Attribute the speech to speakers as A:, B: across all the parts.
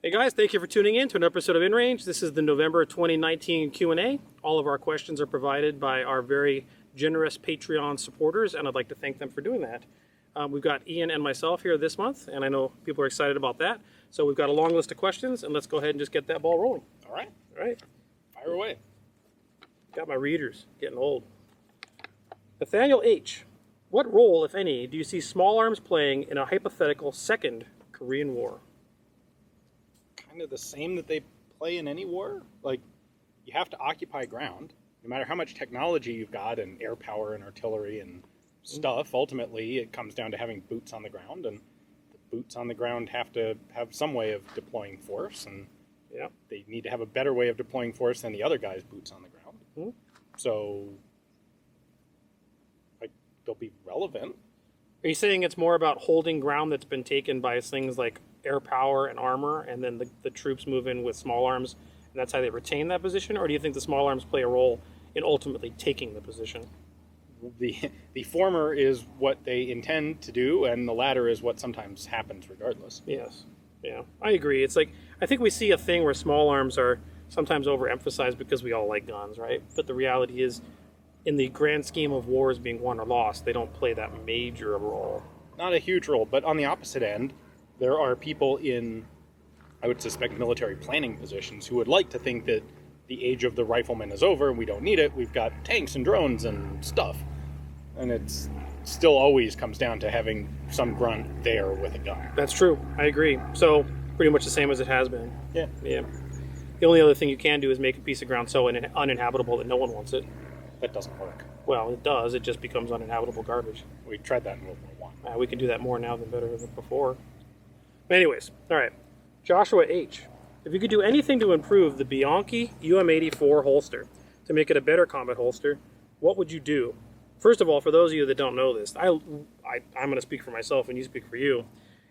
A: Hey guys, thank you for tuning in to an episode of InRange. This is the November 2019 Q&A. All of our questions are provided by our very generous Patreon supporters, and I'd like to thank them for doing that. We've got Ian and myself here this month, and I know people are excited about that. So we've got a long list of questions, and let's go ahead and just get that ball rolling.
B: All right.
A: All right.
B: Fire away.
A: Got my readers getting old. Nathaniel H. What role, if any, do you see small arms playing in a hypothetical second Korean War?
B: Kind of the same that they play in any war. Like, you have to occupy ground. No matter how much technology you've got and air power and artillery and stuff, ultimately it comes down to having boots on the ground, and the boots on the ground have to have some way of deploying force, and they need to have a better way of deploying force than the other guy's boots on the ground.
A: Mm-hmm.
B: So, like, they'll be relevant.
A: Are you saying it's more about holding ground that's been taken by things like air power and armor, and then the troops move in with small arms, and that's how they retain that position? Or do you think the small arms play a role in ultimately taking the position?
B: The former is what they intend to do, and the latter is what sometimes happens regardless.
A: Yes. Yeah, I agree. It's like, I think we see a thing where small arms are sometimes overemphasized because we all like guns, right? But the reality is, in the grand scheme of wars being won or lost, they don't play that major role.
B: Not a huge role, but on the opposite end, there are people in, I would suspect, military planning positions who would like to think that the age of the rifleman is over and we don't need it. We've got tanks and drones and stuff. And it's still always comes down to having some grunt there with a gun.
A: That's true. I agree. So pretty much the same as it has been.
B: Yeah.
A: Yeah. The only other thing you can do is make a piece of ground so uninhabitable that no one wants it.
B: That doesn't work.
A: Well, it does. It just becomes uninhabitable garbage.
B: We tried that in World War I.
A: We can do that more now than better than before. But anyways, all right. Joshua H. If you could do anything to improve the Bianchi UM84 holster to make it a better combat holster, what would you do? First of all, for those of you that don't know this, I'm going to speak for myself and you speak for you.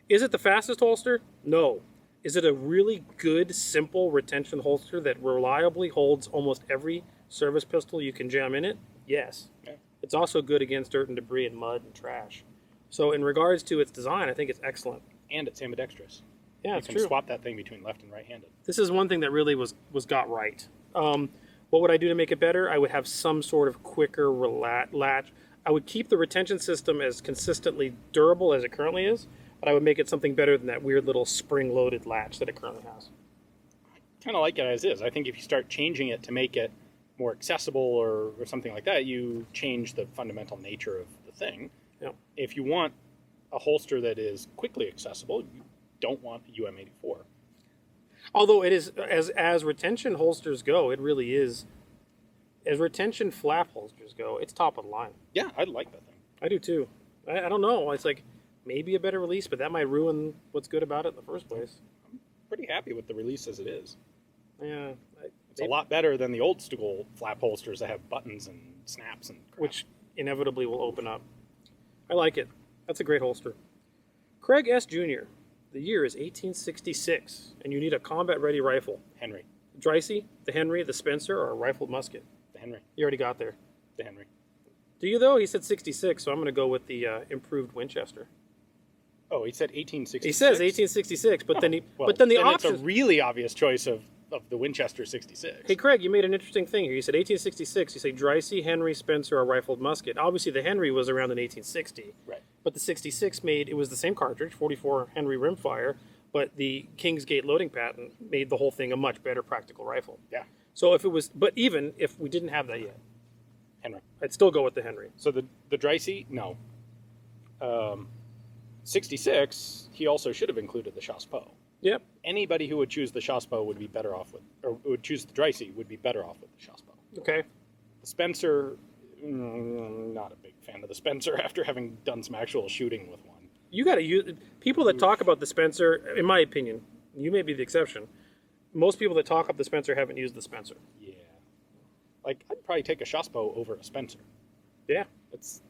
A: Is it the fastest holster? No. Is it a really good, simple retention holster that reliably holds almost every service pistol you can jam in it? Yes.
B: Yeah.
A: It's also good against dirt and debris and mud and trash. So in regards to its design, I think it's excellent.
B: And it's ambidextrous.
A: Yeah,
B: you can swap that thing between left and right-handed.
A: This is one thing that really was got right. What would I do to make it better? I would have some sort of quicker latch. I would keep the retention system as consistently durable as it currently is, but I would make it something better than that weird little spring-loaded latch that it currently has.
B: I kind of like it as is. I think if you start changing it to make it more accessible or something like that, you change the fundamental nature of the thing.
A: Yeah.
B: If you want a holster that is quickly accessible, you don't want a UM84.
A: Although it is, as retention holsters go, it really is, as retention flap holsters go, it's top of the line.
B: Yeah, I like that thing.
A: I do too. I don't know. It's like maybe a better release, but that might ruin what's good about it in the first place.
B: I'm pretty happy with the release as it is.
A: Yeah.
B: It's a lot better than the old school flap holsters that have buttons and snaps and crap.
A: Which inevitably will open up. I like it. That's a great holster. Craig S. Jr. The year is 1866, and you need a combat-ready rifle.
B: Henry.
A: Dreyse, the Henry, the Spencer, or a rifled musket?
B: The Henry.
A: You already got there.
B: The Henry.
A: Do you, though? He said 66, so I'm going to go with the improved Winchester.
B: Oh, he said 1866?
A: He says 1866, but then the option...
B: It's a really obvious choice of the Winchester 66.
A: Hey, Craig, you made an interesting thing here. You said 1866. You say Dreyse, Henry, Spencer, or rifled musket. Obviously, the Henry was around in 1860.
B: Right.
A: But the 66 it was the same cartridge, 44 Henry rimfire, but the Kingsgate loading patent made the whole thing a much better practical rifle.
B: Yeah.
A: So but even if we didn't have that yet,
B: Henry.
A: I'd still go with the Henry.
B: So the Dreyse, no. 66, he also should have included the Jasper.
A: Yep.
B: Anybody who would choose the Jasper would be better off with, or would choose the Dreyse would be better off with the Jasper.
A: Okay.
B: The Spencer, not a big fan of the Spencer after having done some actual shooting with one.
A: You got to use people that talk about the Spencer. In my opinion, you may be the exception. Most people that talk up the Spencer haven't used the Spencer.
B: Yeah. Like, I'd probably take a Jasper over a Spencer.
A: Yeah.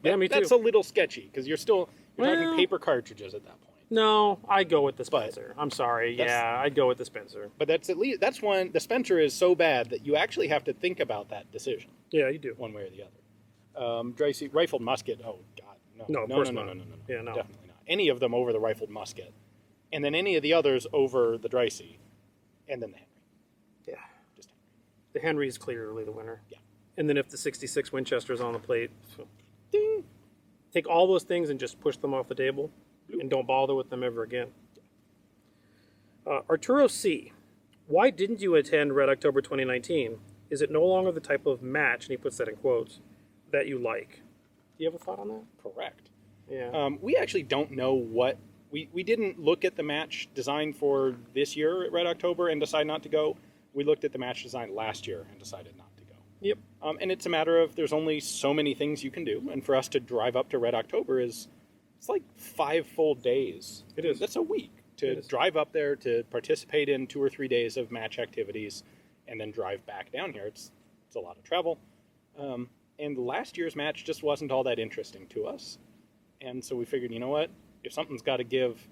B: Me too. That's a little sketchy because you're talking paper cartridges at that point.
A: No, I'd go with the Spencer. I'm sorry. Yeah, I'd go with the Spencer.
B: But that's when the Spencer is so bad that you actually have to think about that decision.
A: Yeah, you do.
B: One way or the other. Dreyse, rifled musket. Oh God, no,
A: no,
B: yeah, no, definitely not. Any of them over the rifled musket, and then any of the others over the Dreyse. And then the Henry.
A: Yeah.
B: Just Henry.
A: The Henry is clearly the winner.
B: Yeah.
A: And then if the 66 Winchester's on the plate,
B: Ding!
A: take all those things and just push them off the table and don't bother with them ever again. Arturo C. Why didn't you attend Red Oktober 2019? Is it no longer the type of match, and he puts that in quotes, that you like? Do you have a thought on that?
B: Correct.
A: Yeah.
B: We actually don't know what... We didn't look at the match design for this year at Red Oktober and decide not to go. We looked at the match design last year and decided not to go.
A: Yep.
B: And it's a matter of there's only so many things you can do. And for us to drive up to Red Oktober it's like 5 full days.
A: It is.
B: That's a week to drive up there to participate in 2 or 3 days of match activities and then drive back down here. It's a lot of travel. And last year's match just wasn't all that interesting to us. And so we figured, you know what? If something's got to give,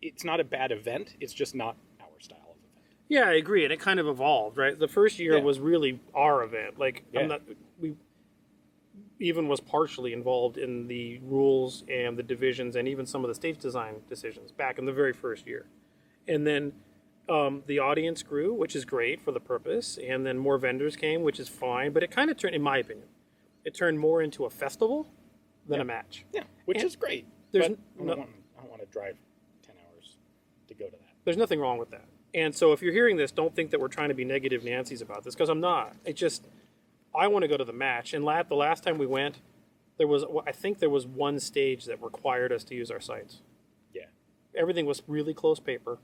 B: it's not a bad event. It's just not our style of event.
A: Yeah, I agree. And it kind of evolved, right? The first year was really our event. Like, we even was partially involved in the rules and the divisions and even some of the stage design decisions back in the very first year. And then the audience grew, which is great for the purpose. And then more vendors came, which is fine. But it kind of turned, in my opinion, it turned more into a festival than a match.
B: Yeah, which is great.
A: There's
B: but I don't want to drive 10 hours to go to that.
A: There's nothing wrong with that. And so if you're hearing this, don't think that we're trying to be negative Nancy's about this, because I'm not. It's just, I want to go to the match. And the last time we went, I think there was one stage that required us to use our sights.
B: Yeah.
A: Everything was really close paper,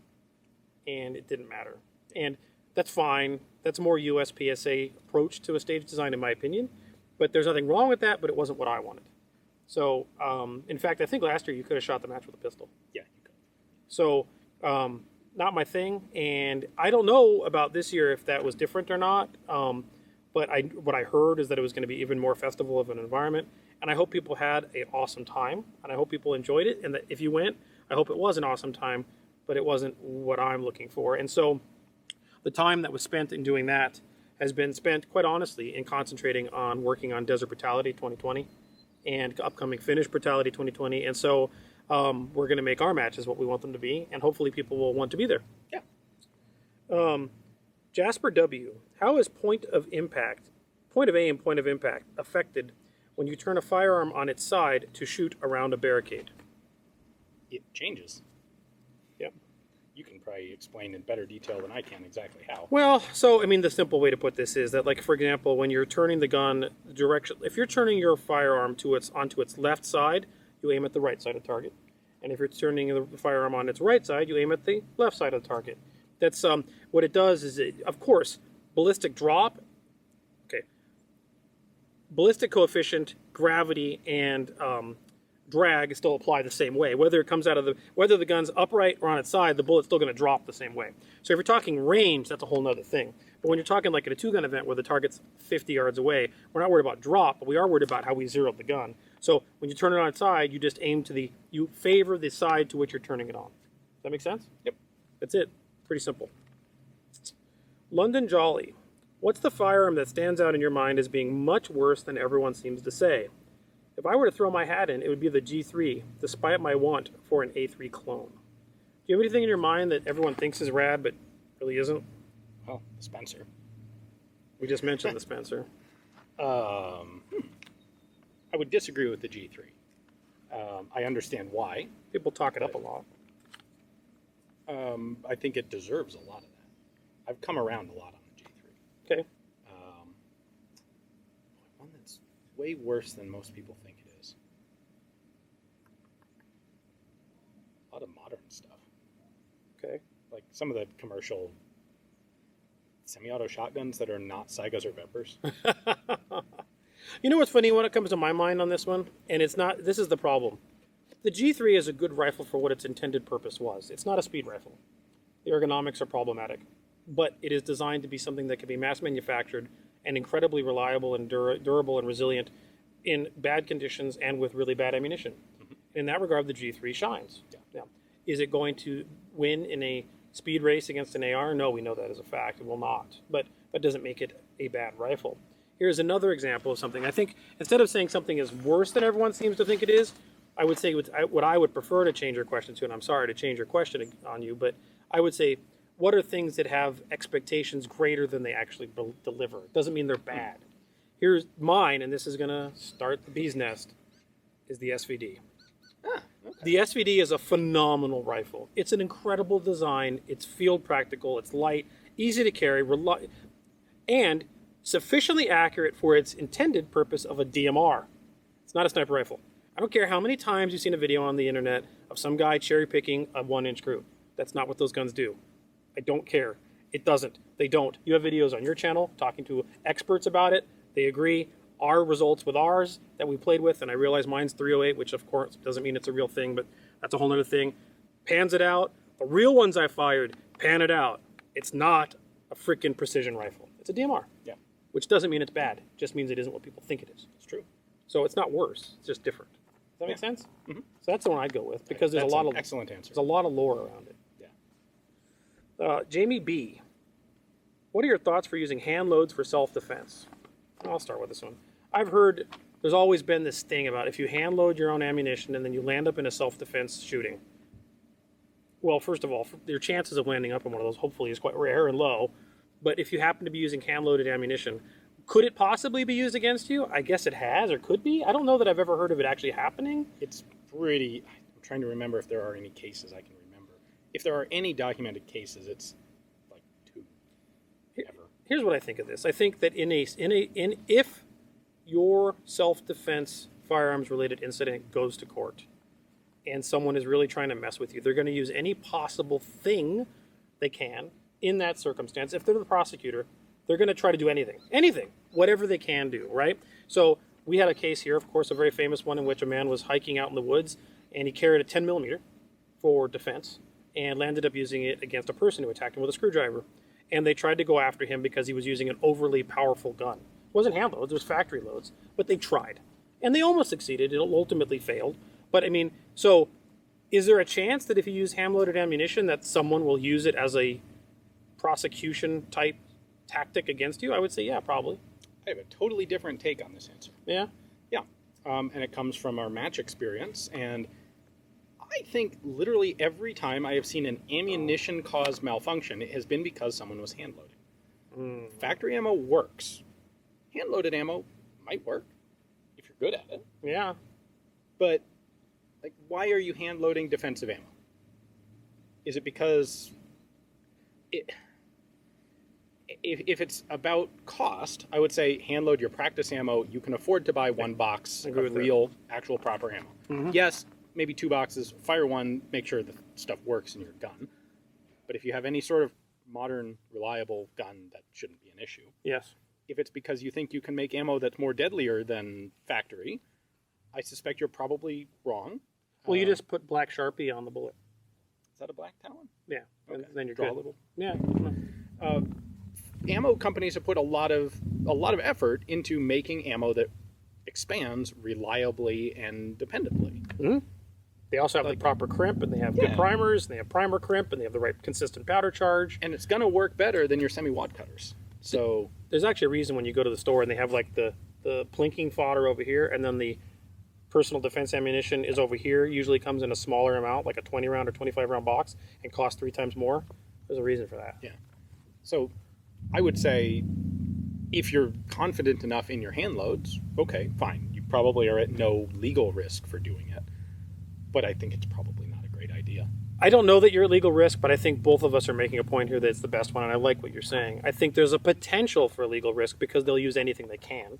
A: and it didn't matter. And that's fine. That's a more USPSA approach to a stage design, in my opinion. But there's nothing wrong with that, but it wasn't what I wanted. So, in fact, I think last year you could have shot the match with a pistol.
B: Yeah, you could.
A: So, not my thing, and I don't know about this year if that was different or not. But what I heard is that it was going to be even more festival of an environment, and I hope people had an awesome time, and I hope people enjoyed it, and that if you went, I hope it was an awesome time, but it wasn't what I'm looking for. And so, the time that was spent in doing that has been spent, quite honestly, in concentrating on working on Desert Brutality 2020. And upcoming Finish Brutality 2020. And so we're going to make our matches what we want them to be, and hopefully people will want to be there.
B: Yeah.
A: Jasper W. How is point of aim and point of impact affected when you turn a firearm on its side to shoot around a barricade?
B: It changes.
A: Yep.
B: You can probably explain in better detail than I can exactly how.
A: Well, so, I mean, the simple way to put this is that, like, for example, when you're turning the gun direction, if you're turning your firearm onto its left side, you aim at the right side of the target. And if you're turning the firearm on its right side, you aim at the left side of the target. That's, what it does is, of course, ballistic drop, ballistic coefficient, gravity, and drag still apply the same way. Whether the gun's upright or on its side, the bullet's still going to drop the same way. So if you're talking range, that's a whole nother thing. But when you're talking like at a 2-gun event where the target's 50 yards away, we're not worried about drop, but we are worried about how we zeroed the gun. So when you turn it on its side, you just aim you favor the side to which you're turning it on. Does that make sense?
B: Yep.
A: That's it. Pretty simple. London Jolly. What's the firearm that stands out in your mind as being much worse than everyone seems to say? If I were to throw my hat in, it would be the G3, despite my want for an A3 clone. Do you have anything in your mind that everyone thinks is rad, but really isn't?
B: Well, Spencer.
A: We just mentioned the Spencer.
B: I would disagree with the G3. I understand why.
A: People talk it up a lot.
B: I think it deserves a lot of that. I've come around a lot on the G3.
A: Okay.
B: One that's way worse than most people think it is. A lot of modern stuff.
A: Okay.
B: Like some of the commercial semi-auto shotguns that are not Saigas or Vepers.
A: You know what's funny when it comes to my mind on this one? And it's not, this is the problem. The G3 is a good rifle for what its intended purpose was. It's not a speed rifle. The ergonomics are problematic. But it is designed to be something that can be mass manufactured and incredibly reliable and durable and resilient in bad conditions and with really bad ammunition. Mm-hmm. In that regard, the G3 shines.
B: Yeah.
A: Now, is it going to win in a speed race against an AR? No, we know that as a fact. It will not. But that doesn't make it a bad rifle. Here's another example of something. I think instead of saying something is worse than everyone seems to think it is, I would say what I would prefer to change your question to, and I'm sorry to change your question on you, but I would say, what are things that have expectations greater than they actually deliver? It doesn't mean they're bad. Here's mine, and this is going to start the bee's nest, is the SVD.
B: Okay.
A: The SVD is a phenomenal rifle. It's an incredible design. It's field practical. It's light, easy to carry, and sufficiently accurate for its intended purpose of a DMR. It's not a sniper rifle. I don't care how many times you've seen a video on the internet of some guy cherry picking a 1-inch screw. That's not what those guns do. I don't care. It doesn't. They don't. You have videos on your channel talking to experts about it. They agree. Our results with ours that we played with, and I realize mine's 308, which of course doesn't mean it's a real thing, but that's a whole other thing. Pans it out. The real ones I fired, pan it out. It's not a freaking precision rifle. It's a DMR.
B: Yeah.
A: Which doesn't mean it's bad. It just means it isn't what people think it is.
B: It's true.
A: So it's not worse. It's just different. Does that make sense?
B: Mm-hmm.
A: So that's the one I'd go with because there's
B: That's
A: a lot
B: an
A: of
B: excellent answer.
A: There's a lot of lore around it.
B: Yeah.
A: Jamie B. What are your thoughts for using hand loads for self-defense? I'll start with this one. I've heard there's always been this thing about if you hand load your own ammunition and then you land up in a self-defense shooting. Well, first of all, your chances of landing up in one of those hopefully is quite rare and low. But if you happen to be using hand-loaded ammunition, could it possibly be used against you? I guess it has or could be. I don't know that I've ever heard of it actually happening.
B: It's pretty... I'm trying to remember if there are any cases I can remember. If there are any documented cases, it's like 2 ever.
A: Here's what I think of this. I think that if your self-defense firearms-related incident goes to court and someone is really trying to mess with you, they're going to use any possible thing they can in that circumstance. If they're the prosecutor, they're going to try to do anything, whatever they can do, right? So we had a case here, of course, a very famous one in which a man was hiking out in the woods and he carried a 10 millimeter for defense and landed up using it against a person who attacked him with a screwdriver. And they tried to go after him because he was using an overly powerful gun. It wasn't hand loads, it was factory loads, but they tried. And they almost succeeded. It ultimately failed. But I mean, so is there a chance that if you use hand-loaded ammunition that someone will use it as a prosecution type tactic against you? I would say, yeah, probably.
B: I have a totally different take on this answer.
A: Yeah?
B: Yeah. And it comes from our match experience. And I think literally every time I have seen an ammunition cause malfunction, it has been because someone was hand-loading. Factory ammo works. Hand-loaded ammo might work if you're good at it.
A: Yeah.
B: But, like, why are you hand-loading defensive ammo? Is it because... If it's about cost, I would say hand load your practice ammo. You can afford to buy 1 box of real, actual, proper ammo. Mm-hmm. Yes, maybe 2 boxes. Fire 1, make sure the stuff works in your gun. But if you have any sort of modern, reliable gun, that shouldn't be an issue.
A: Yes.
B: If it's because you think you can make ammo that's more deadlier than factory, I suspect you're probably wrong.
A: Well, you just put black Sharpie on the bullet.
B: Is that a black talon?
A: Yeah.
B: Okay.
A: And then you're
B: Draw
A: good.
B: a little.
A: Yeah.
B: Ammo companies have put a lot of effort into making ammo that expands reliably and dependably.
A: Mm-hmm. They also have the proper crimp, and they have good primers, and they have primer crimp, and they have the right consistent powder charge.
B: And it's going to work better than your semi-wad cutters. So
A: there's actually a reason when you go to the store and they have like the plinking fodder over here, and then the personal defense ammunition is over here. Usually comes in a smaller amount, like a 20 round or 25 round box, and costs 3 times more. There's a reason for that.
B: Yeah. So I would say if you're confident enough in your hand loads, okay, fine. You probably are at no legal risk for doing it. But I think it's probably not a great idea.
A: I don't know that you're at legal risk, but I think both of us are making a point here that it's the best one, and I like what you're saying. I think there's a potential for legal risk because they'll use anything they can.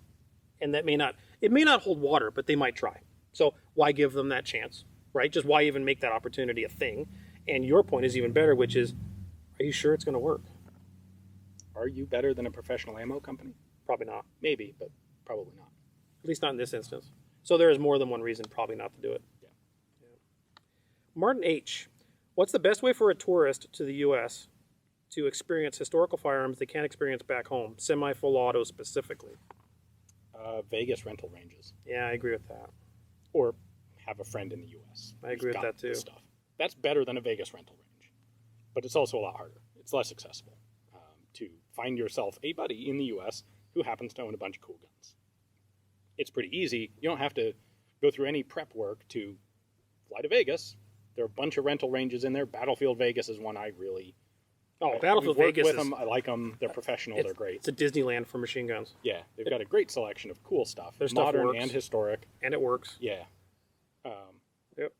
A: And that may not hold water, but they might try. So why give them that chance, right? Just why even make that opportunity a thing? And your point is even better, which is, are you sure it's going to work?
B: Are you better than a professional ammo company?
A: Probably not.
B: Maybe, but probably not.
A: At least not in this instance. So there is more than one reason probably not to do it.
B: Yeah.
A: Martin H. What's the best way for a tourist to the U.S. to experience historical firearms they can't experience back home, semi-full auto specifically?
B: Vegas rental ranges.
A: Yeah, I agree with that.
B: Or have a friend in the U.S.
A: I agree with that too.
B: Stuff. That's better than a Vegas rental range. But it's also a lot harder. It's less accessible to find yourself a buddy in the U.S. who happens to own a bunch of cool guns. It's pretty easy. You don't have to go through any prep work to fly to Vegas. There are a bunch of rental ranges in there. Battlefield Vegas is one I really
A: Oh, Battlefield
B: We've worked
A: Vegas
B: with them. I like them. They're professional. They're great.
A: It's a Disneyland for machine guns.
B: Yeah, they've got a great selection of cool stuff.
A: Their stuff
B: modern
A: works.
B: and historic.
A: And it works.
B: Yeah.
A: Yep.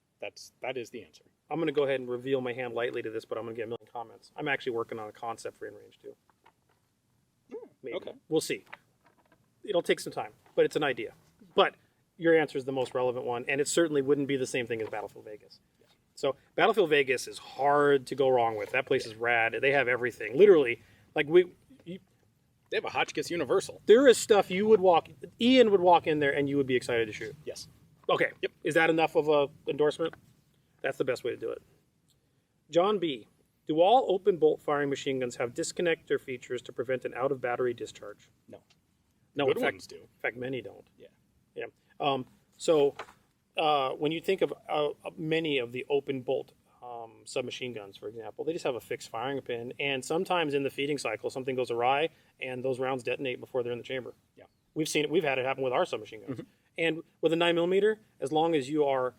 B: That is the answer.
A: I'm going to go ahead and reveal my hand lightly to this, but I'm going to get a million comments. I'm actually working on a concept for InRange too. Maybe.
B: Okay.
A: We'll see. It'll take some time, but it's an idea. But your answer is the most relevant one, and it certainly wouldn't be the same thing as Battlefield Vegas. So Battlefield Vegas is hard to go wrong with. That place is rad. They have everything. Literally, like
B: They have a Hotchkiss Universal.
A: there is stuff Ian would walk in there and you would be excited to shoot.
B: Yes.
A: Okay.
B: Yep.
A: Is that enough of a endorsement? That's the best way to do it. Jon B. Do all open bolt firing machine guns have disconnector features to prevent an out of battery discharge?
B: No.
A: No,
B: Good
A: in fact,
B: ones do.
A: In fact, many don't.
B: Yeah.
A: Yeah. So when you think of many of the open bolt submachine guns, for example, they just have a fixed firing pin, and sometimes in the feeding cycle, something goes awry, and those rounds detonate before they're in the chamber.
B: Yeah.
A: We've seen it. We've had it happen with our submachine guns. And with a 9mm, as long as you are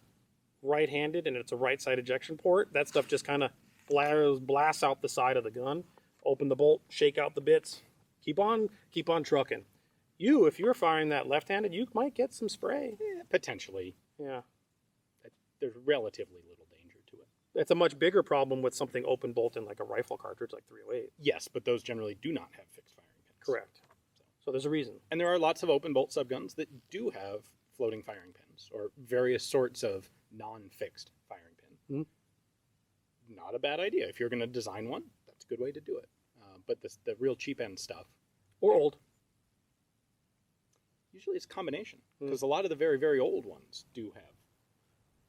A: right-handed and it's a right side ejection port, that stuff just kind of blasts out the side of the gun. Open the bolt, shake out the bits, keep on trucking. If you're firing that left-handed, you might get some spray.
B: Yeah, potentially.
A: Yeah.
B: There's relatively little danger to it.
A: It's a much bigger problem with something open bolt in like a rifle cartridge like 308.
B: Yes, but those generally do not have fixed firing pins.
A: Correct. So there's a reason.
B: And there are lots of open bolt subguns that do have floating firing pins or various sorts of non-fixed firing pin. Not a bad idea. If you're going to design one, that's a good way to do it. But the real cheap end stuff.
A: Or old.
B: Usually it's a combination. Because a lot of the very, very old ones do have.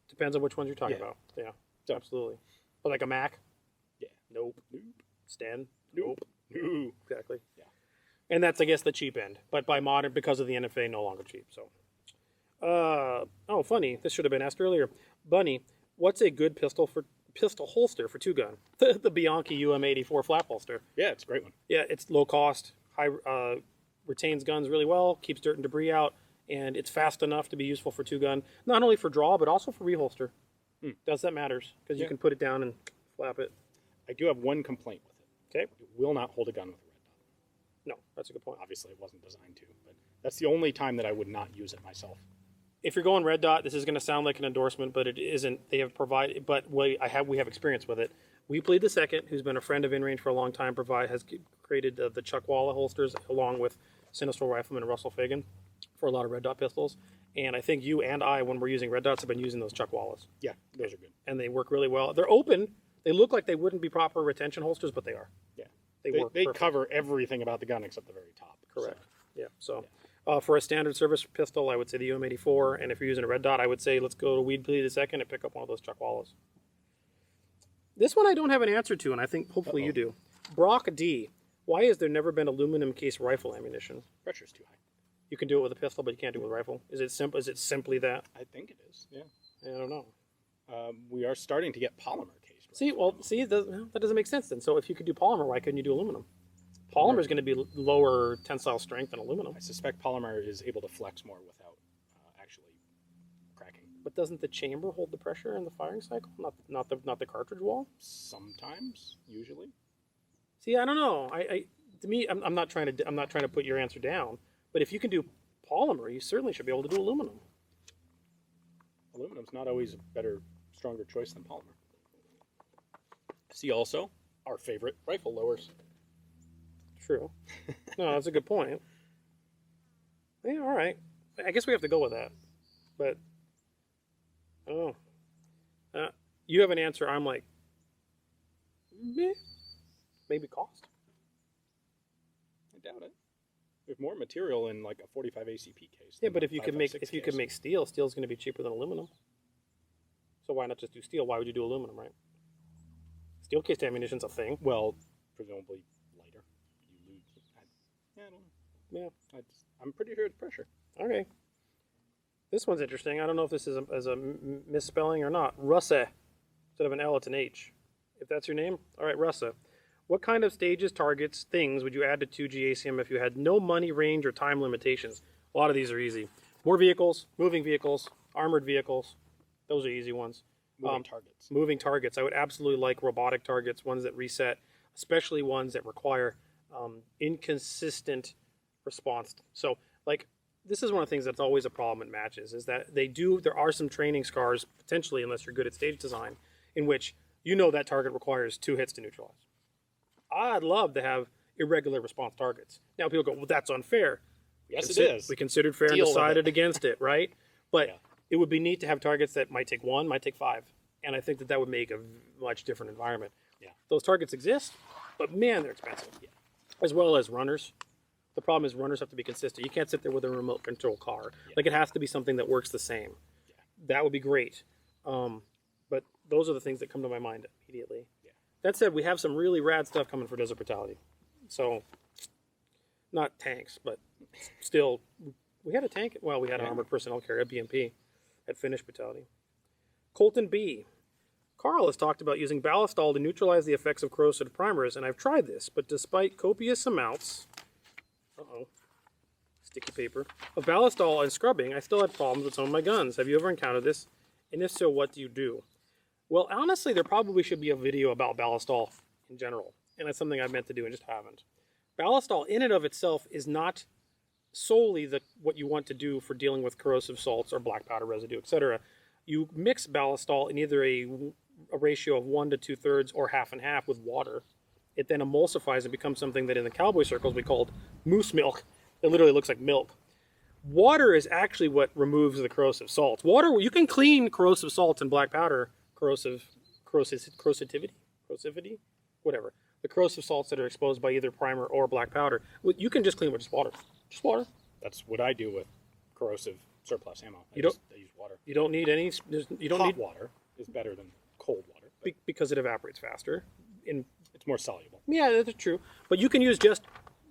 A: Depends on which ones you're talking about. Yeah, absolutely. But like a Mac?
B: Yeah.
A: Nope. Sten?
B: Nope. No.
A: Exactly.
B: Yeah.
A: And that's, I guess, the cheap end. But by modern, because of the NFA, no longer cheap. So, oh, funny. This should have been asked earlier. Bunny, what's a good pistol holster for 2-gun? The Bianchi UM84 flap holster.
B: Yeah, it's a great one.
A: Yeah, it's low cost, retains guns really well, keeps dirt and debris out, and it's fast enough to be useful for 2-gun. Not only for draw, but also for reholster. Does that matters? Because you can put it down and flap it.
B: I do have one complaint with it.
A: Okay.
B: It will not hold a gun with a red dot.
A: No, that's a good point.
B: Obviously, it wasn't designed to, but that's the only time that I would not use it myself.
A: If you're going red dot, this is going to sound like an endorsement, but it isn't. They have provided, but we have experience with it. We Plead the Second, who's been a friend of InRange for a long time, has created the Chuck Walla holsters along with Sinistral Rifleman and Russell Fagan for a lot of red dot pistols. And I think you and I, when we're using red dots, have been using those Chuck Wallas.
B: Yeah, those are good.
A: And they work really well. They're open. They look like they wouldn't be proper retention holsters, but they are.
B: Yeah.
A: They work
B: They
A: perfect.
B: cover everything about the gun except the very top.
A: Correct.
B: So.
A: Yeah. So for a standard service pistol, I would say the UM84. And if you're using a red dot, I would say let's go to Weed Plead the Second and pick up one of those Chuck Wallas. This one I don't have an answer to, and I think hopefully you do. Brock D. Why has there never been aluminum case rifle ammunition?
B: Pressure's too high.
A: You can do it with a pistol, but you can't do it with a rifle. Is it simple? Is it simply that?
B: I think it is. Yeah.
A: I don't know.
B: We are starting to get polymer case.
A: That doesn't make sense then. So if you could do polymer, why couldn't you do aluminum? Polymer is going to be lower tensile strength than aluminum.
B: I suspect polymer is able to flex more without actually cracking.
A: But doesn't the chamber hold the pressure in the firing cycle? Not the cartridge wall?
B: Sometimes, usually.
A: See, I don't know. To me, I'm not trying to put your answer down. But if you can do polymer, you certainly should be able to do aluminum.
B: Aluminum's not always a better, stronger choice than polymer. See also our favorite rifle lowers.
A: True. No, that's a good point. Yeah, all right. I guess we have to go with that. But I don't know. You have an answer. I'm like, meh. Maybe cost.
B: I doubt it. There's more material in like a 45 ACP case.
A: Yeah, but if you could make
B: case.
A: steel, steel's going to be cheaper than aluminum. So why not just do steel? Why would you do aluminum, right? Steel case ammunition's a thing.
B: Well, presumably lighter. You lose. I don't know.
A: Yeah.
B: I'm pretty sure it's pressure.
A: Okay. This one's interesting. I don't know if this is a misspelling or not. Russeh. Instead of an L, it's an H. If that's your name, all right, Russeh. What kind of stages, targets, things would you add to 2G ACM if you had no money, range, or time limitations? A lot of these are easy. More vehicles, moving vehicles, armored vehicles. Those are easy ones.
B: Moving targets.
A: Moving targets. I would absolutely like robotic targets, ones that reset. especially ones that require inconsistent response. So, like, this is one of the things that's always a problem in matches, is that there are some training scars, potentially, unless you're good at stage design, in which that target requires 2 hits to neutralize. I'd love to have irregular response targets. Now people go, well, that's unfair.
B: Yes, it is.
A: We considered fair and decided against it, right? But it would be neat to have targets that might take 1, might take 5. And I think that would make a much different environment.
B: Yeah.
A: Those targets exist, but man, they're expensive. Yeah. As well as runners. The problem is runners have to be consistent. You can't sit there with a remote control car. Yeah. Like, it has to be something that works the same. Yeah. That would be great. But those are the things that come to my mind immediately. Yeah. That said, we have some really rad stuff coming for Desert Brutality. So, not tanks, but still, we had a tank. Well, we had an armored personnel carrier, a BMP, at Finnish Brutality. Colton B. Carl has talked about using ballistol to neutralize the effects of corrosive primers, and I've tried this, but despite copious amounts, sticky paper, of ballistol and scrubbing, I still had problems with some of my guns. Have you ever encountered this? And if so, what do you do? Well, honestly, there probably should be a video about ballistol in general, and that's something I meant to do and just haven't. Ballistol in and of itself is not solely what you want to do for dealing with corrosive salts or black powder residue, etc. You mix ballistol in either a ratio of 1 to 2/3 or half and half with water. It then emulsifies and becomes something that in the cowboy circles we called moose milk. It literally looks like milk. Water is actually what removes the corrosive salts. Water, you can clean corrosive salts and black powder, corrosivity, whatever. The corrosive salts that are exposed by either primer or black powder, you can just clean with just water. Just water.
B: That's what I do with corrosive surplus ammo. I use water.
A: You don't need any.
B: Hot water is better than cold water
A: because it evaporates faster.
B: It's more soluble.
A: Yeah, that's true. But you can use just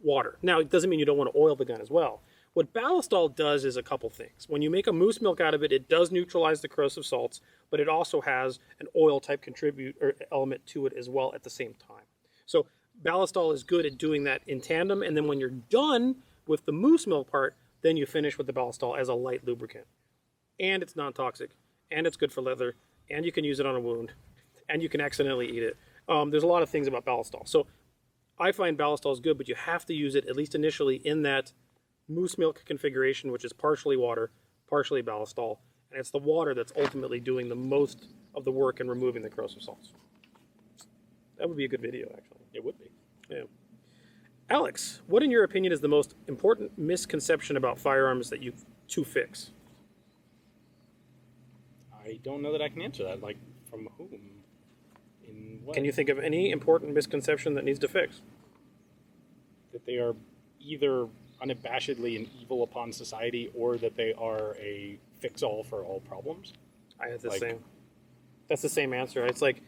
A: water. Now, it doesn't mean you don't want to oil the gun as well. What ballistol does is a couple things. When you make a moose milk out of it, it does neutralize the corrosive salts, but it also has an oil type element to it as well at the same time. So ballistol is good at doing that in tandem, and then when you're done with the moose milk part, then you finish with the ballistol as a light lubricant. And it's non-toxic, and it's good for leather, and you can use it on a wound, and you can accidentally eat it. There's a lot of things about ballistol. So I find ballistol is good, but you have to use it, at least initially, in that moose milk configuration, which is partially water, partially ballistol, and it's the water that's ultimately doing the most of the work in removing the corrosive salts. That would be a good video, actually.
B: It would be.
A: Yeah. Alex, what in your opinion is the most important misconception about firearms that you to fix?
B: I don't know that I can answer that. Like, from whom? In what?
A: Can you think of any important misconception that needs to fix?
B: That they are either unabashedly an evil upon society, or that they are a fix-all for all problems.
A: I had the same. That's the same answer. It's like,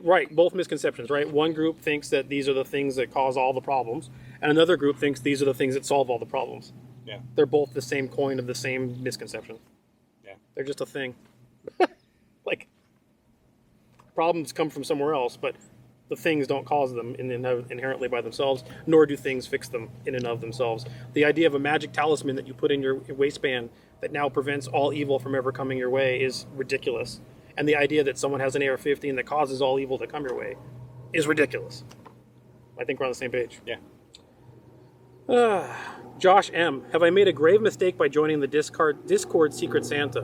A: right, both misconceptions, right? One group thinks that these are the things that cause all the problems, and another group thinks these are the things that solve all the problems.
B: Yeah.
A: They're both the same coin of the same misconception.
B: Yeah.
A: They're just a thing. Like, problems come from somewhere else, but the things don't cause them inherently by themselves, nor do things fix them in and of themselves. The idea of a magic talisman that you put in your waistband that now prevents all evil from ever coming your way is ridiculous. And the idea that someone has an AR-15 that causes all evil to come your way is ridiculous. I think we're on the same page.
B: Yeah.
A: Josh M. Have I made a grave mistake by joining the Discord Secret Santa?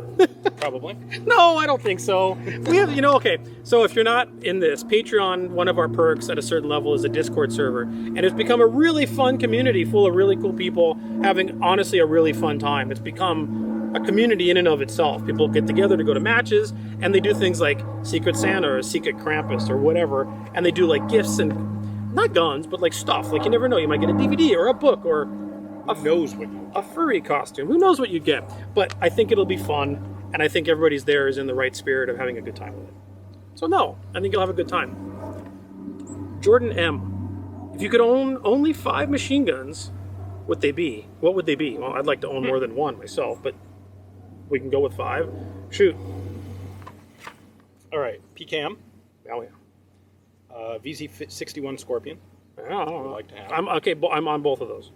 B: Probably.
A: No, I don't think so. We have, okay. So if you're not in this, Patreon, one of our perks at a certain level is a Discord server. And it's become a really fun community full of really cool people having, honestly, a really fun time. It's become a community in and of itself. People get together to go to matches, and they do things like Secret Santa or Secret Krampus or whatever. And they do like gifts and, not guns, but like stuff. Like, you never know. You might get a DVD or a book or a furry costume. Who knows what you get? But I think it'll be fun, and I think everybody's there is in the right spirit of having a good time with it. So no, I think you'll have a good time. Jordan M. If you could own only 5 machine guns, what would they be? Well, I'd like to own more than one myself, but we can go with 5. Shoot.
B: All right, PCAM.
A: Oh yeah.
B: VZ61 Scorpion.
A: I
B: would like to have.
A: I'm on both of those.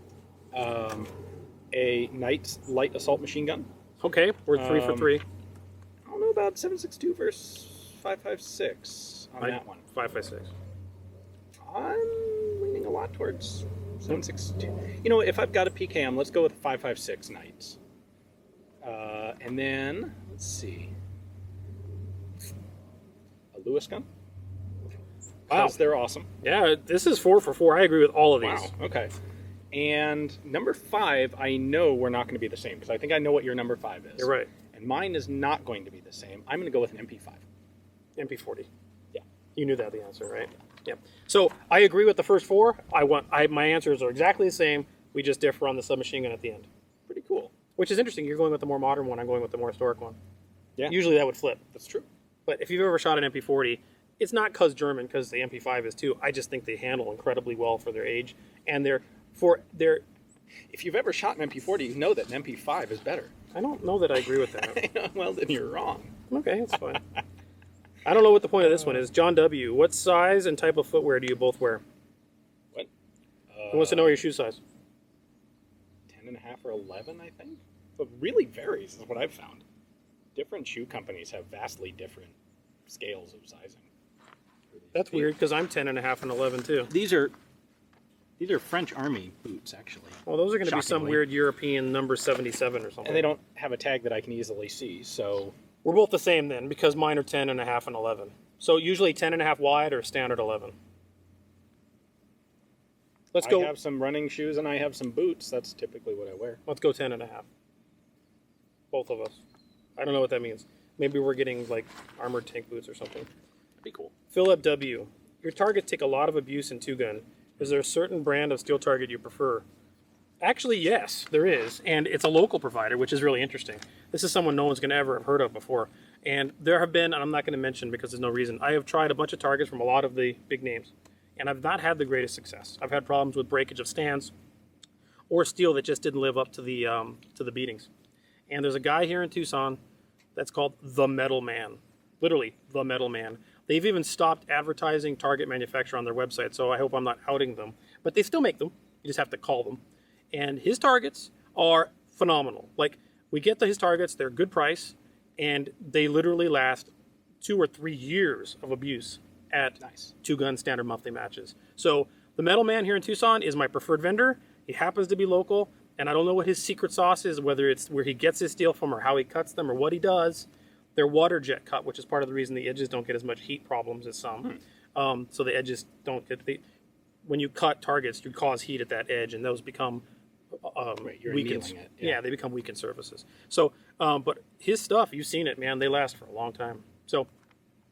B: A Knight's light assault machine gun.
A: Okay, we're 3 for 3.
B: I don't know about 7.62 versus 5.56 on that one.
A: 5.56.
B: I'm leaning a lot towards 7.62. You know, if I've got a PKM, let's go with 5.56 Knights. And then, let's see. A Lewis gun.
A: Wow.
B: Because they're awesome.
A: Yeah, this is 4 for 4. I agree with all of these.
B: Wow, okay. And number 5, I know we're not going to be the same, because I think I know what your number 5 is.
A: You're right.
B: And mine is not going to be the same. I'm going to go with an MP5.
A: MP40.
B: Yeah.
A: You knew that, the answer, right? Yeah. So I agree with the first 4. My answers are exactly the same. We just differ on the submachine gun at the end.
B: Pretty cool.
A: Which is interesting. You're going with the more modern one. I'm going with the more historic one.
B: Yeah.
A: Usually that would flip.
B: That's true.
A: But if you've ever shot an MP40, it's not because German, because the MP5 is too. I just think they handle incredibly well for their age, and
B: if you've ever shot an MP40, you know that an MP5 is better.
A: I don't know that I agree with that.
B: Well, then you're wrong.
A: Okay, that's fine. I don't know what the point of this one is. Jon W, what size and type of footwear do you both wear?
B: What?
A: Who wants to know your shoe size?
B: 10.5 or 11, I think. It really varies, is what I've found. Different shoe companies have vastly different scales of sizing.
A: That's weird, because I'm 10.5 and 11 too.
B: These are French Army boots, actually.
A: Well, those are going to be some
B: Shockingly.
A: weird European number 77 or something.
B: And they don't have a tag that I can easily see, so...
A: We're both the same then, because mine are 10.5 and 11. So usually 10.5 wide or standard 11. Let's go.
B: I have some running shoes and I have some boots. That's typically what I wear.
A: Let's go 10.5. Both of us. I don't know what that means. Maybe we're getting like armored tank boots or something.
B: That'd be cool.
A: PHILLIP W. Your targets take a lot of abuse in 2-gun. Is there a certain brand of steel target you prefer? Actually, yes, there is. And it's a local provider, which is really interesting. This is someone no one's going to ever have heard of before. And there have been, and I'm not going to mention because there's no reason, I have tried a bunch of targets from a lot of the big names. And I've not had the greatest success. I've had problems with breakage of stands or steel that just didn't live up to the beatings. And there's a guy here in Tucson that's called The Metal Man. Literally, The Metal Man. They've even stopped advertising target manufacturer on their website, so I hope I'm not outing them. But they still make them. You just have to call them. And his targets are phenomenal. Like, we get his targets, they're good price, and they literally last 2 or 3 years of abuse at 2-gun standard monthly matches. So the Metal Man here in Tucson is my preferred vendor. He happens to be local, and I don't know what his secret sauce is, whether it's where he gets his steel from or how he cuts them or what he does. They're water jet cut, which is part of the reason the edges don't get as much heat problems as some. So the edges don't get when you cut targets, you cause heat at that edge, and those become weakened. Yeah, they become weakened surfaces. So, but his stuff, you've seen it, man. They last for a long time. So,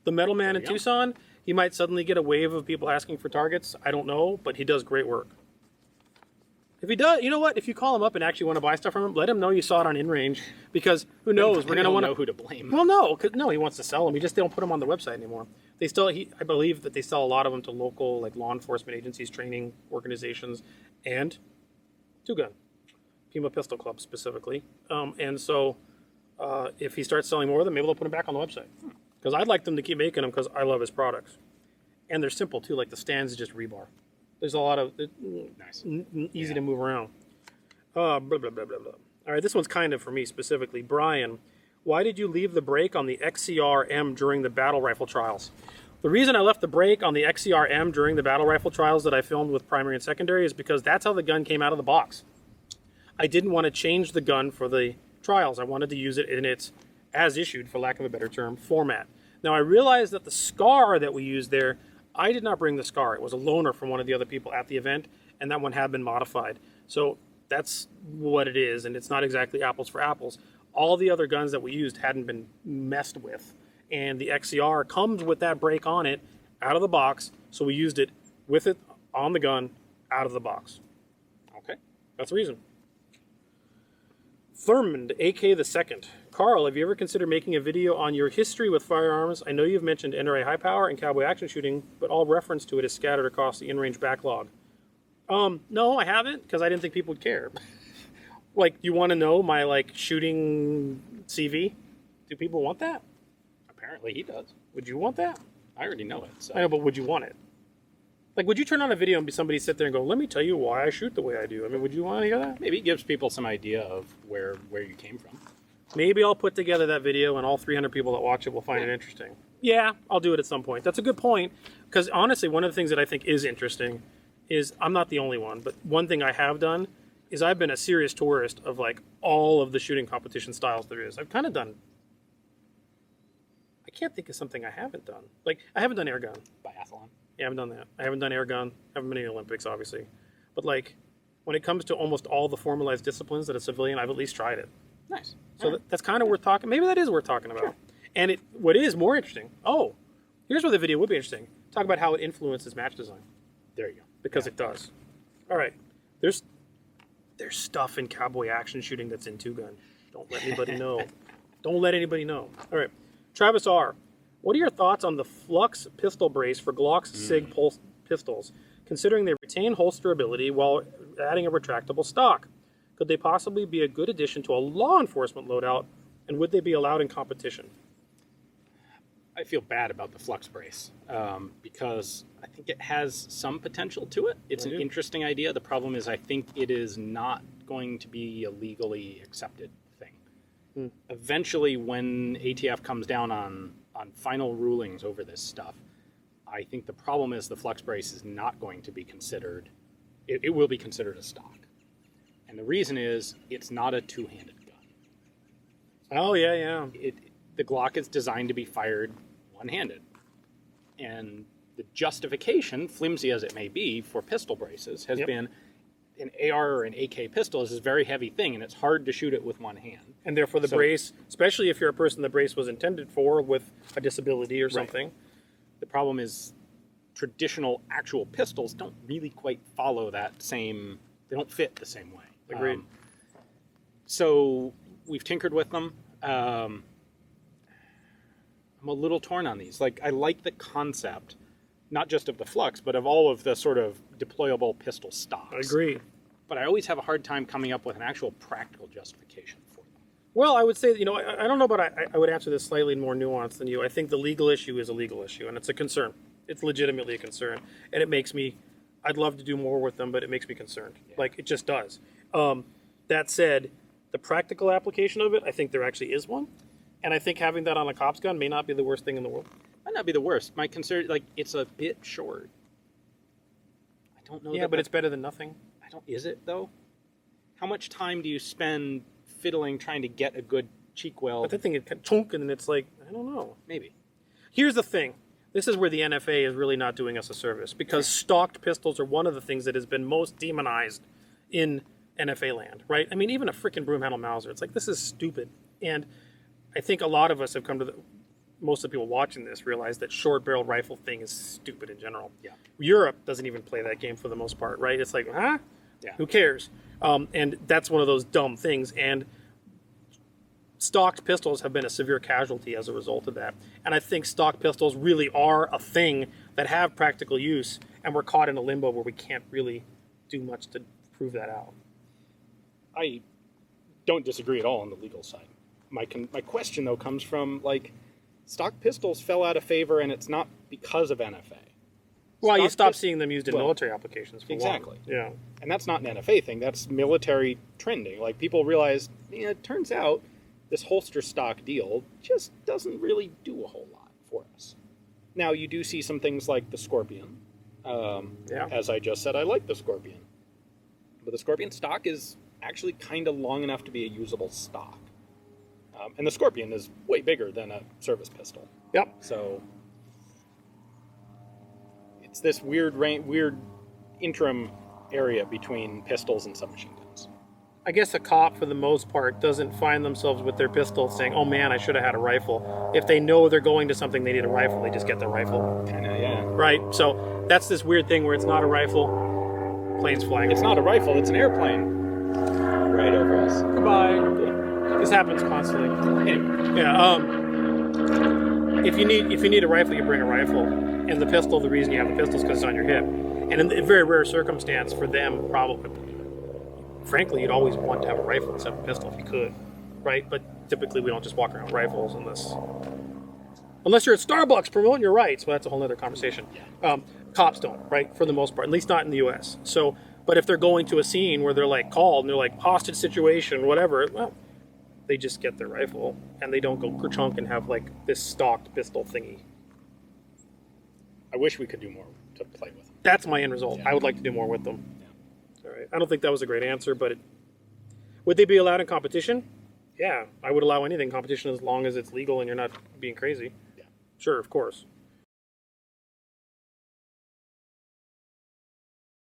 A: the Metal Man in Tucson, he might suddenly get a wave of people asking for targets. I don't know, but he does great work. If he does, you know what? If you call him up and actually want to buy stuff from him, let him know you saw it on InRange, because who knows? We're going to want to
B: know who to blame.
A: Well, no, he wants to sell them. They don't put them on the website anymore. They still, I believe that they sell a lot of them to local like law enforcement agencies, training organizations, and 2-gun, Pima Pistol Club specifically. And so, if he starts selling more of them, maybe they'll put them back on the website. Because I'd like them to keep making them because I love his products, and they're simple too. Like the stands is just rebar. There's a lot of easy to move around. Blah, blah, blah, blah, blah. All right, this one's kind of for me specifically. Brian, why did you leave the brake on the XCR-M during the battle rifle trials? The reason I left the brake on the XCR-M during the battle rifle trials that I filmed with primary and secondary is because that's how the gun came out of the box. I didn't want to change the gun for the trials. I wanted to use it in its as issued, for lack of a better term, format. Now I realized that the SCAR that we used there, I did not bring the SCAR. It was a loaner from one of the other people at the event, and that one had been modified. So that's what it is, and it's not exactly apples for apples. All the other guns that we used hadn't been messed with, and the XCR comes with that brake on it out of the box, so we used it with it on the gun out of the box.
B: Okay.
A: That's the reason. Thurmond A K II. Carl, have you ever considered making a video on your history with firearms? I know you've mentioned NRA high power and cowboy action shooting, but all reference to it is scattered across the InRange backlog. No, I haven't, because I didn't think people would care. Like, you want to know my, like, shooting CV? Do people want that?
B: Apparently he does.
A: Would you want that?
B: I already know it. So.
A: I know, but would you want it? Like, would you turn on a video and somebody sit there and go, let me tell you why I shoot the way I do? I mean, would you want to hear that?
B: Maybe it gives people some idea of where you came from.
A: Maybe I'll put together that video and all 300 people that watch it will find it interesting. Yeah, I'll do it at some point. That's a good point, because honestly, one of the things that I think is interesting is, I'm not the only one, but one thing I have done is I've been a serious tourist of like all of the shooting competition styles there is. I've kind of done, I can't think of something I haven't done. Like, I haven't done air gun.
B: Biathlon.
A: Yeah, I haven't done that. I haven't done air gun. I haven't been in the Olympics, obviously. But like, when it comes to almost all the formalized disciplines that a civilian, I've at least tried it.
B: Nice.
A: So that's kind of worth talking. Maybe that is worth talking about. Sure. And what is more interesting, here's where the video would be interesting. Talk about how it influences match design.
B: There you go.
A: Because it does. All right. There's stuff in cowboy action shooting that's in two-gun. Don't let anybody know. Don't let anybody know. All right. Travis R., what are your thoughts on the Flux pistol brace for Glock's SIG pulse pistols, considering they retain holsterability while adding a retractable stock? Could they possibly be a good addition to a law enforcement loadout, and would they be allowed in competition?
B: I feel bad about the Flux brace because I think it has some potential to it. It's an interesting idea. The problem is I think it is not going to be a legally accepted thing. Eventually, when ATF comes down on final rulings over this stuff, I think the problem is the Flux brace is not going to be considered, it will be considered a stock. And the reason is it's not a two-handed gun.
A: Oh, yeah.
B: The Glock is designed to be fired one-handed. And the justification, flimsy as it may be, for pistol braces has been an AR or an AK pistol is a very heavy thing, and it's hard to shoot it with one hand.
A: And therefore the brace, especially if you're a person the brace was intended for with a disability or something.
B: The problem is traditional actual pistols don't really quite follow that same, they don't fit the same way.
A: Agreed.
B: So we've tinkered with them. I'm a little torn on these. Like, I like the concept, not just of the Flux, but of all of the sort of deployable pistol stocks.
A: I agree.
B: But I always have a hard time coming up with an actual practical justification for them.
A: Well, I would say, I don't know, but I would answer this slightly more nuanced than you. I think the legal issue is a legal issue, and it's a concern. It's legitimately a concern. And it makes me, I'd love to do more with them, but it makes me concerned. Yeah. Like, it just does. That said, the practical application of it, I think there actually is one. And I think having that on a cop's gun may not be the worst thing in the world.
B: Might not be the worst. My concern, like, it's a bit short. I don't know.
A: Yeah, but it's better than nothing.
B: Is it, though? How much time do you spend fiddling trying to get a good cheek weld?
A: But that thing is chunk, and it's like, I don't know.
B: Maybe.
A: Here's the thing. This is where the NFA is really not doing us a service, because stocked pistols are one of the things that has been most demonized in NFA land, right? I mean, even a freaking broom handle Mauser, it's like, this is stupid. And I think a lot of us have come to most of the people watching this realize that short barrel rifle thing is stupid in general.
B: Yeah.
A: Europe doesn't even play that game for the most part, right? It's like, huh?
B: Yeah.
A: Who cares? And that's one of those dumb things. And stocked pistols have been a severe casualty as a result of that. And I think stock pistols really are a thing that have practical use, and we're caught in a limbo where we can't really do much to prove that out.
B: I don't disagree at all on the legal side. My question, though, comes from, like, stock pistols fell out of favor, and it's not because of NFA.
A: Well, you stop seeing them used in military applications for
B: exactly.
A: one. Yeah.
B: And that's not an NFA thing. That's military trending. Like, people realize, it turns out this holster stock deal just doesn't really do a whole lot for us. Now, you do see some things like the Scorpion. As I just said, I like the Scorpion. But the Scorpion stock is actually kind of long enough to be a usable stock. And the Scorpion is way bigger than a service pistol.
A: Yep.
B: So it's this weird interim area between pistols and submachine guns.
A: I guess a cop, for the most part, doesn't find themselves with their pistol saying, oh man, I should have had a rifle. If they know they're going to something, they need a rifle, they just get their rifle.
B: Kinda, yeah.
A: Right? So that's this weird thing where it's not a rifle, plane's flying.
B: It's not a rifle, it's an airplane. Right over us.
A: Goodbye. This happens constantly. Anyway, yeah. If you need a rifle, you bring a rifle, and the pistol. The reason you have the pistol is because it's on your hip. And in a very rare circumstance for them, probably, frankly, you'd always want to have a rifle instead of a pistol if you could, right? But typically, we don't just walk around with rifles unless you're at Starbucks promoting your rights. Well, that's a whole other conversation. Cops don't, right? For the most part, at least not in the U.S. So, but if they're going to a scene where they're like called and they're like hostage situation, whatever, well, they just get their rifle and they don't go kerchunk and have like this stocked pistol thingy.
B: I wish we could do more to play with them.
A: That's my end result.
B: Yeah.
A: I would like to do more with them.
B: Yeah.
A: All right. I don't think that was a great answer, but would they be allowed in competition? Yeah, I would allow anything in competition as long as it's legal and you're not being crazy.
B: Yeah.
A: Sure, of course.